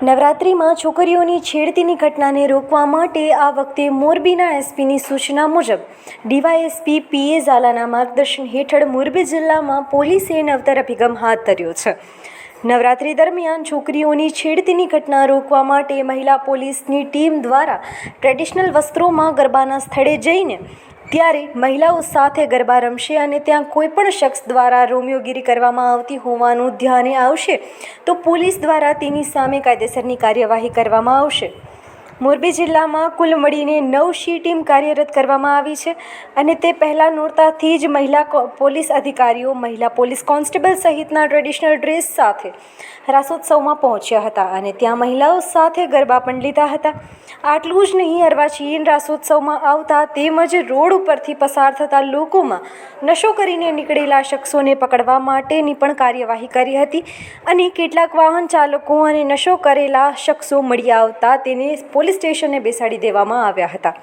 નવરાત્રિમાં છોકરીઓની છેડતીની ઘટનાને રોકવા માટે આ વખતે મોરબીના એસપીની સૂચના મુજબ ડીવાયએસપી પીએ ઝાલાના માર્ગદર્શન હેઠળ મોરબી જિલ્લામાં પોલીસે નવતર અભિગમ હાથ ધર્યો છે। નવરાત્રિ દરમિયાન છોકરીઓની છેડતીની ઘટના રોકવા માટે મહિલા પોલીસની ટીમ દ્વારા ટ્રેડિશનલ વસ્ત્રોમાં ગરબાના સ્થળે જઈને ત્યારે મહિલાઓ સાથે ગરબા રમશે અને ત્યાં કોઈપણ શખ્સ દ્વારા રોમિયોગીરી કરવામાં આવતી હોવાનું ધ્યાને આવશે તો પોલીસ દ્વારા તેની સામે કાયદેસરની કાર્યવાહી કરવામાં આવશે। મોરબી જિલ્લામાં કુલ મળીને 9 ટીમ કાર્યરત કરવામાં આવી છે અને તે પહેલાં નોરતાથી જ મહિલા પોલીસ અધિકારીઓ મહિલા પોલીસ કોન્સ્ટેબલ સહિતના ટ્રેડિશનલ ડ્રેસ સાથે રાસોત્સવમાં પહોંચ્યા હતા અને ત્યાં મહિલાઓ સાથે ગરબા પણ લીધા હતા। આટલું જ નહીં, અર્વાચીન રાસોત્સવમાં આવતા તેમજ રોડ ઉપરથી પસાર થતા લોકોમાં નશો કરીને નીકળેલા શખ્સોને પકડવા માટેની પણ કાર્યવાહી કરી હતી અને કેટલાક વાહન ચાલકો અને નશો કરેલા શખ્સો મળી આવતા તેને પોલીસ સ્ટેશને બેસાડી દેવામાં આવ્યા હતા।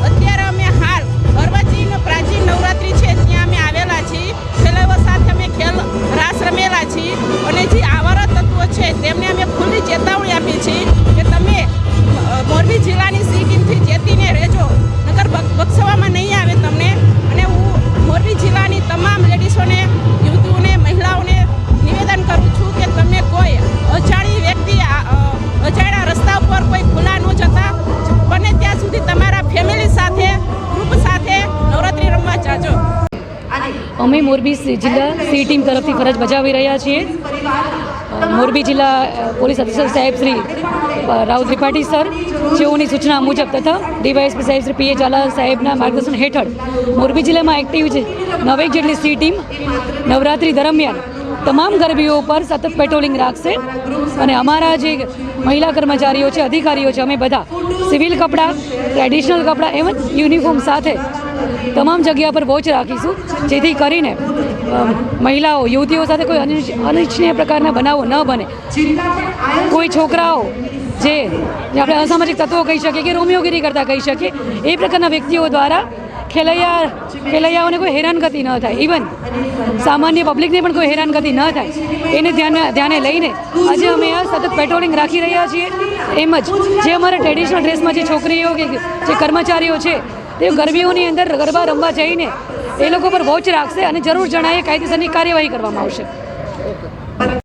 અત્યારે અમે હાલ અર્વાચીન પ્રાચીન નવરાત્રિ છે ત્યાં અમે આવેલા છીએ। ખેલાઈઓ સાથે અમે રાસ રમેલા છીએ અને જે આવારા તત્વો છે તેમને અમે ખુલ્લી ચેતવણી આપી છે કે તમે મોરબી જિલ્લાની સી ટીમથી ચેતીને રહેજો, નકર બક્ષવામાં નહીં આવે તમને। અને હું મોરબી જિલ્લાની તમામ લેડીઝોને, યુવતીઓને, મહિલાઓને નિવેદન કરું છું કે તમે કોઈ અજાણી વ્યક્તિ અજાણ્યા રસ્તા ઉપર કોઈ ખુલ્લા ન જતા, બને ત્યાં સુધી તમારા ફેમિલી સાથે, ગ્રુપ સાથે નવરાત્રિ રમવા જાજો। અમે મોરબી જિલ્લા સી ટીમ તરફથી ફરજ બજાવી રહ્યા છીએ। મોરબી જિલ્લા પોલીસ અધિક્ષક સાહેબ શ્રી રાવ ત્રિપાઠી સર જેઓની સૂચના મુજબ તથા ડીવાયએસપી સાહેબ શ્રી પીએ ઝાલા સાહેબના માર્ગદર્શન હેઠળ મોરબી જિલ્લામાં એક્ટિવ છે 9 જેટલી સી ટીમ નવરાત્રિ દરમિયાન તમામ ગરબીઓ પર સતત પેટ્રોલિંગ રાખશે અને અમારા જે મહિલા કર્મચારીઓ છે, અધિકારીઓ છે, અમે બધા સિવિલ કપડાં, ટ્રેડિશનલ કપડાં એમ યુનિફોર્મ સાથે તમામ જગ્યા પર વોચ રાખીશું જેથી કરીને મહિલાઓ, યુવતીઓ સાથે કોઈ અનિચ્છનીય પ્રકારના બનાવો ન બને। કોઈ છોકરાઓ જે આપણે અસામાજિક તત્વો કહી શકીએ કે રોમિયોગીરી કરતા કહી શકીએ એ પ્રકારના વ્યક્તિઓ દ્વારા ખેલૈયાઓને કોઈ હેરાનગતિ ન થાય, ઇવન સામાન્ય પબ્લિકને પણ કોઈ હેરાનગતિ ન થાય એને ધ્યાને લઈને આજે અમે આ સતત પેટ્રોલિંગ રાખી રહ્યા છીએ। એમ જ જે અમારા ટ્રેડિશનલ ડ્રેસમાં જે છોકરીઓ કે જે કર્મચારીઓ છે તે ગરબીઓની અંદર ગરબા રમવા જઈને એ લોકો પર વોચ રાખશે અને જરૂર જણાયે કાયદેસરની કાર્યવાહી કરવામાં આવશે।